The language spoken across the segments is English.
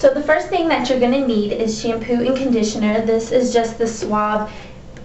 So the first thing that you're going to need is shampoo and conditioner. This is just the Suave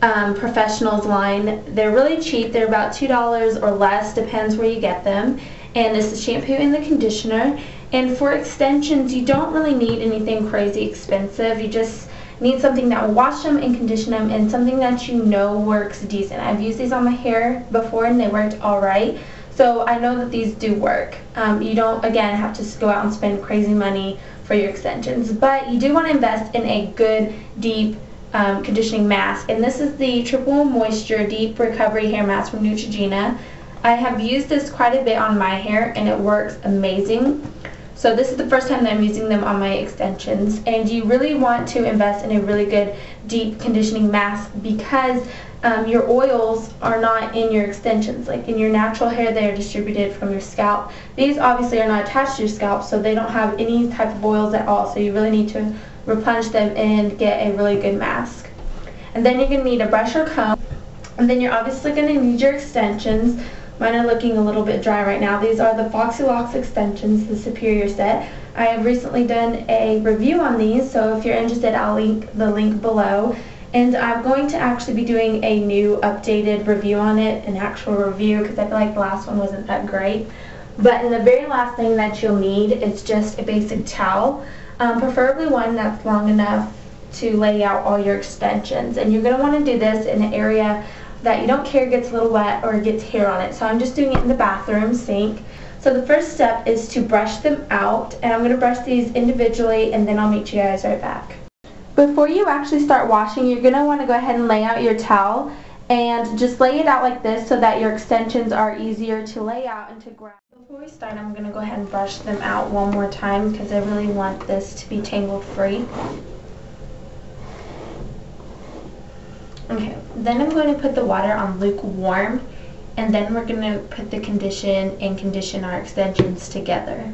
Professionals line. They're really cheap. They're about $2 or less, depends where you get them. And this is shampoo and the conditioner. And for extensions, you don't really need anything crazy expensive. You just need something that will wash them and condition them, and something that you know works decent. I've used these on my hair before and they worked alright. So I know that these do work. You don't, again, have to go out and spend crazy money for your extensions, but you do want to invest in a good, deep conditioning mask. And this is the Triple Moisture Deep Recovery Hair Mask from Neutrogena. I have used this quite a bit on my hair and it works amazing. So this is the first time that I'm using them on my extensions, and you really want to invest in a really good deep conditioning mask because your oils are not in your extensions. Like in your natural hair, they are distributed from your scalp. These obviously are not attached to your scalp, so they don't have any type of oils at all, so you really need to replenish them and get a really good mask. And then you're going to need a brush or comb, and then you're obviously going to need your extensions. Mine are looking a little bit dry right now. These are the foxylocks extensions, the Superior set. I have recently done a review on these, so if you're interested, I'll link the link below. And I'm going to actually be doing a new updated review on it, an actual review, because I feel like the last one wasn't that great. But the very last thing that you'll need is just a basic towel, preferably one that's long enough to lay out all your extensions. And you're going to want to do this in an area that you don't care gets a little wet or gets hair on it. So I'm just doing it in the bathroom sink. So the first step is to brush them out, and I'm going to brush these individually and then I'll meet you guys right back. Before you actually start washing, you're going to want to go ahead and lay out your towel and just lay it out like this so that your extensions are easier to lay out and to grab. Before we start, I'm going to go ahead and brush them out one more time because I really want this to be tangle free. Okay, then I'm going to put the water on lukewarm, and then we're going to put the condition and condition our extensions together.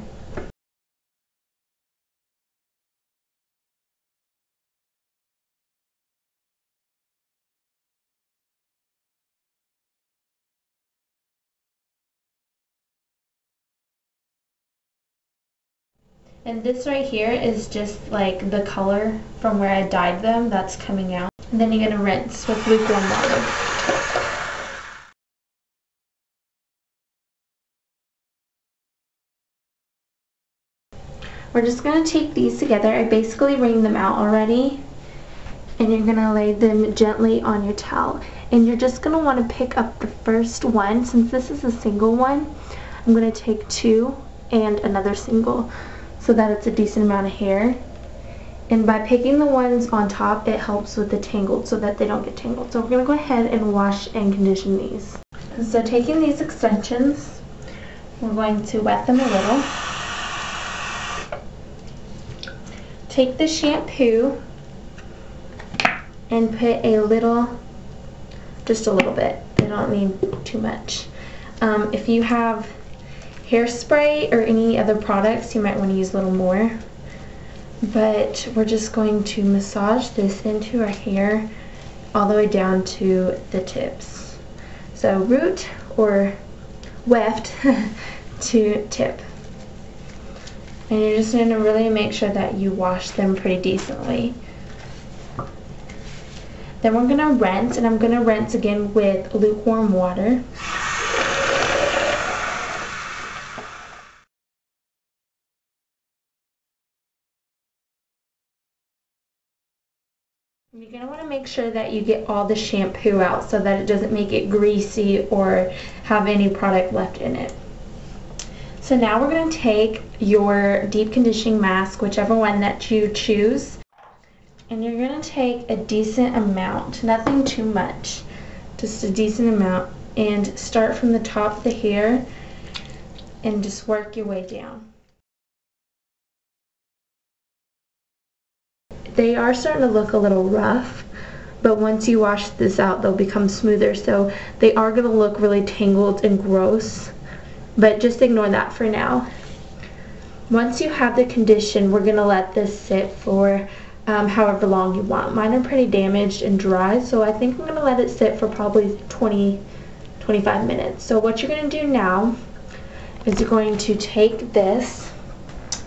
And this right here is just like the color from where I dyed them that's coming out. And then you're going to rinse with lukewarm water. We're just going to take these together. I basically wringed them out already. And you're going to lay them gently on your towel. And you're just going to want to pick up the first one. Since this is a single one, I'm going to take two and another single so that it's a decent amount of hair. And by picking the ones on top, it helps with the tangled so that they don't get tangled. So we're going to go ahead and wash and condition these. So taking these extensions, we're going to wet them a little. Take the shampoo and put a little, just a little bit. You don't need too much. If you have hairspray or any other products, you might want to use a little more. But we're just going to massage this into our hair all the way down to the tips. So root or weft to tip. And you're just going to really make sure that you wash them pretty decently. Then we're going to rinse, and I'm going to rinse again with lukewarm water. You're going to want to make sure that you get all the shampoo out so that it doesn't make it greasy or have any product left in it. So now we're going to take your deep conditioning mask, whichever one that you choose, and you're going to take a decent amount, nothing too much, just a decent amount, and start from the top of the hair and just work your way down. They are starting to look a little rough, but once you wash this out, they'll become smoother. So they are going to look really tangled and gross, but just ignore that for now. Once you have the condition, we're going to let this sit for however long you want. Mine are pretty damaged and dry, so I think I'm going to let it sit for probably 20-25 minutes. So what you're going to do now is you're going to take this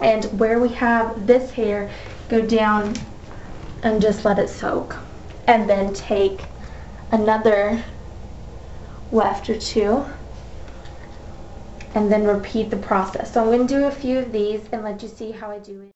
And where we have this hair, go down and just let it soak. And then take another weft or two and then repeat the process. So I'm going to do a few of these and let you see how I do it.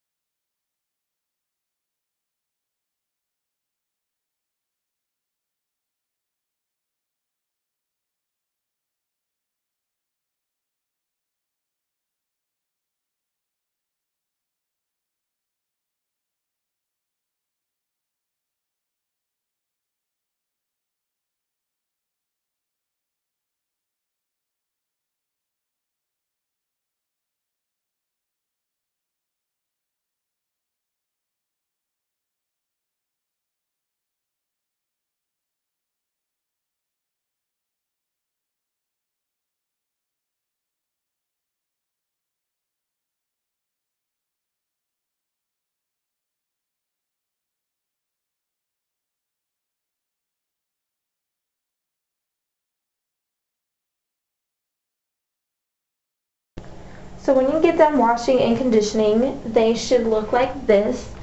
So when you get done washing and conditioning, they should look like this,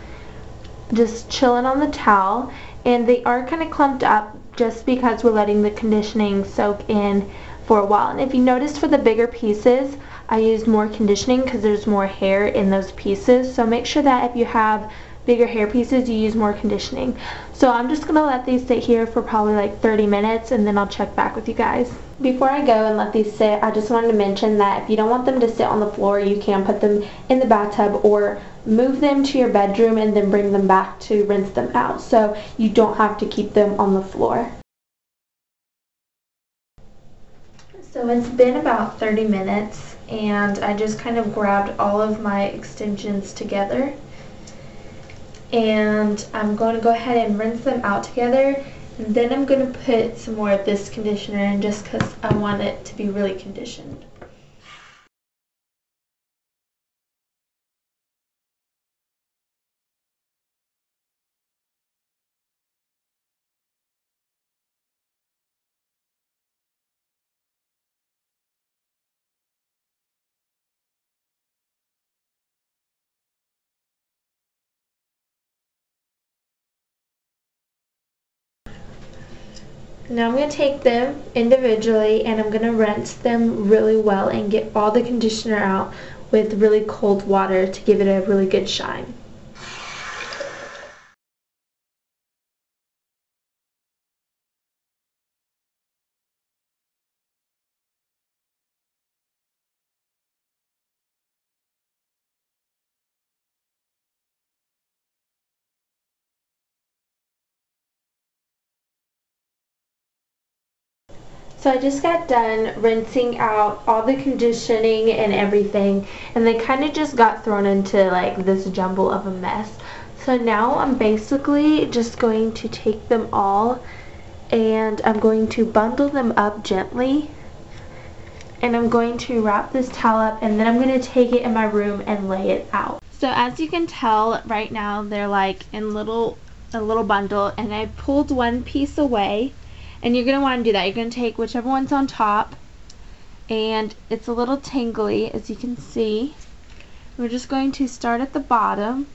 just chilling on the towel, and they are kind of clumped up just because we're letting the conditioning soak in for a while. And if you notice, for the bigger pieces, I used more conditioning because there's more hair in those pieces. So make sure that if you have bigger hair pieces, you use more conditioning. So I'm just gonna let these sit here for probably like 30 minutes and then I'll check back with you guys. Before I go and let these sit, I just wanted to mention that if you don't want them to sit on the floor, you can put them in the bathtub or move them to your bedroom and then bring them back to rinse them out. So you don't have to keep them on the floor. So it's been about 30 minutes and I just kind of grabbed all of my extensions together. And I'm going to go ahead and rinse them out together, and then I'm going to put some more of this conditioner in just because I want it to be really conditioned. Now I'm going to take them individually and I'm going to rinse them really well and get all the conditioner out with really cold water to give it a really good shine. So I just got done rinsing out all the conditioning and everything, and they kind of just got thrown into like this jumble of a mess. So now I'm basically just going to take them all and I'm going to bundle them up gently, and I'm going to wrap this towel up, and then I'm going to take it in my room and lay it out. So as you can tell right now, they're like in a little bundle, and I pulled one piece away. And you're going to want to do that. You're going to take whichever one's on top, and it's a little tangly, as you can see. We're just going to start at the bottom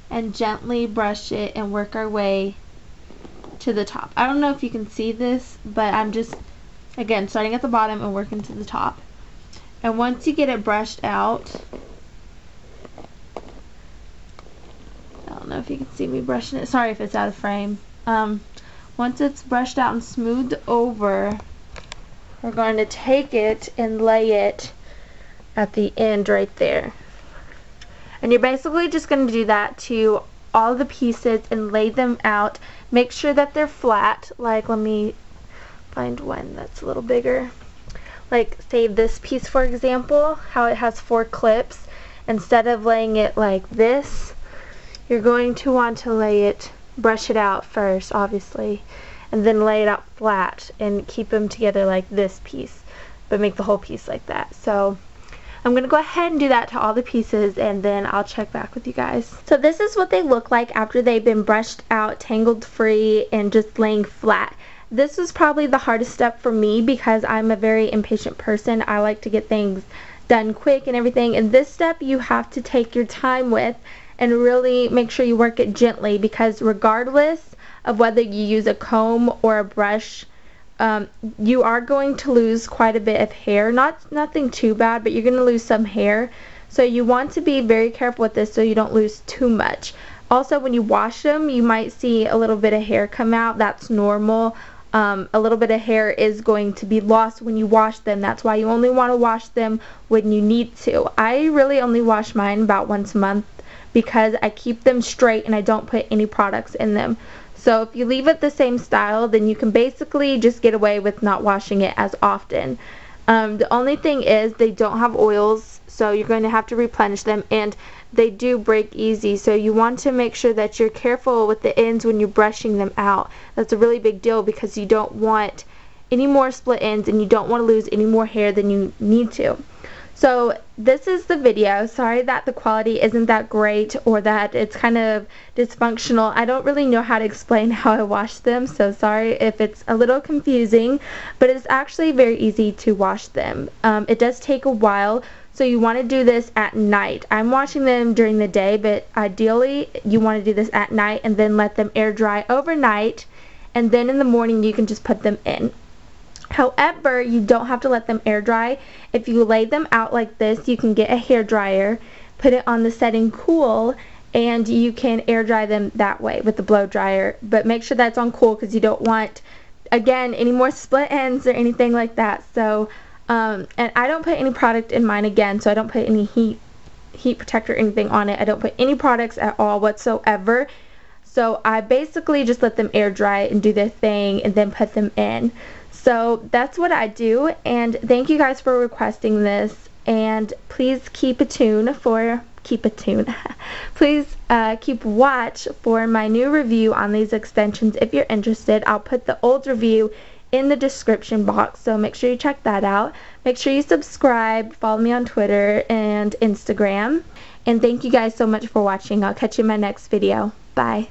and gently brush it and work our way to the top. I don't know if you can see this, but I'm just, again, starting at the bottom and working to the top. And once you get it brushed out, I don't know if you can see me brushing it. Sorry if it's out of frame. Once it's brushed out and smoothed over, we're going to take it and lay it at the end right there. And you're basically just going to do that to all the pieces and lay them out. Make sure that they're flat. Like, let me find one that's a little bigger. Like, say this piece, for example, how it has 4 clips. Instead of laying it like this, you're going to want to lay it, brush it out first, obviously, and then lay it out flat and keep them together like this piece, but make the whole piece like that. So I'm going to go ahead and do that to all the pieces, and then I'll check back with you guys. So this is what they look like after they've been brushed out, tangled free, and just laying flat. This was probably the hardest step for me because I'm a very impatient person. I like to get things done quick and everything. And this step you have to take your time with and really make sure you work it gently, because regardless of whether you use a comb or a brush, you are going to lose quite a bit of hair. Nothing too bad, but you're going to lose some hair. So you want to be very careful with this so you don't lose too much. Also, when you wash them, you might see a little bit of hair come out. That's normal. A little bit of hair is going to be lost when you wash them. That's why you only want to wash them when you need to. I really only wash mine about once a month because I keep them straight and I don't put any products in them. So if you leave it the same style, then you can basically just get away with not washing it as often. The only thing is they don't have oils, so you're going to have to replenish them, and they do break easy, so you want to make sure that you're careful with the ends when you're brushing them out. That's a really big deal because you don't want any more split ends and you don't want to lose any more hair than you need to. So this is the video. Sorry that the quality isn't that great or that it's kind of dysfunctional. I don't really know how to explain how I wash them, so sorry if it's a little confusing, but it's actually very easy to wash them. It does take a while, so you want to do this at night. I'm washing them during the day, but ideally you want to do this at night and then let them air dry overnight, and then in the morning you can just put them in. However, you don't have to let them air dry. If you lay them out like this, you can get a hair dryer, put it on the setting cool, and you can air dry them that way with the blow dryer. But make sure that's on cool because you don't want, again, any more split ends or anything like that. So, and I don't put any product in mine again, so I don't put any heat protector or anything on it. I don't put any products at all whatsoever. So I basically just let them air dry and do their thing and then put them in. So that's what I do, and thank you guys for requesting this, and please keep please keep watch for my new review on these extensions if you're interested. I'll put the old review in the description box, so make sure you check that out. Make sure you subscribe, follow me on Twitter and Instagram, and thank you guys so much for watching. I'll catch you in my next video. Bye.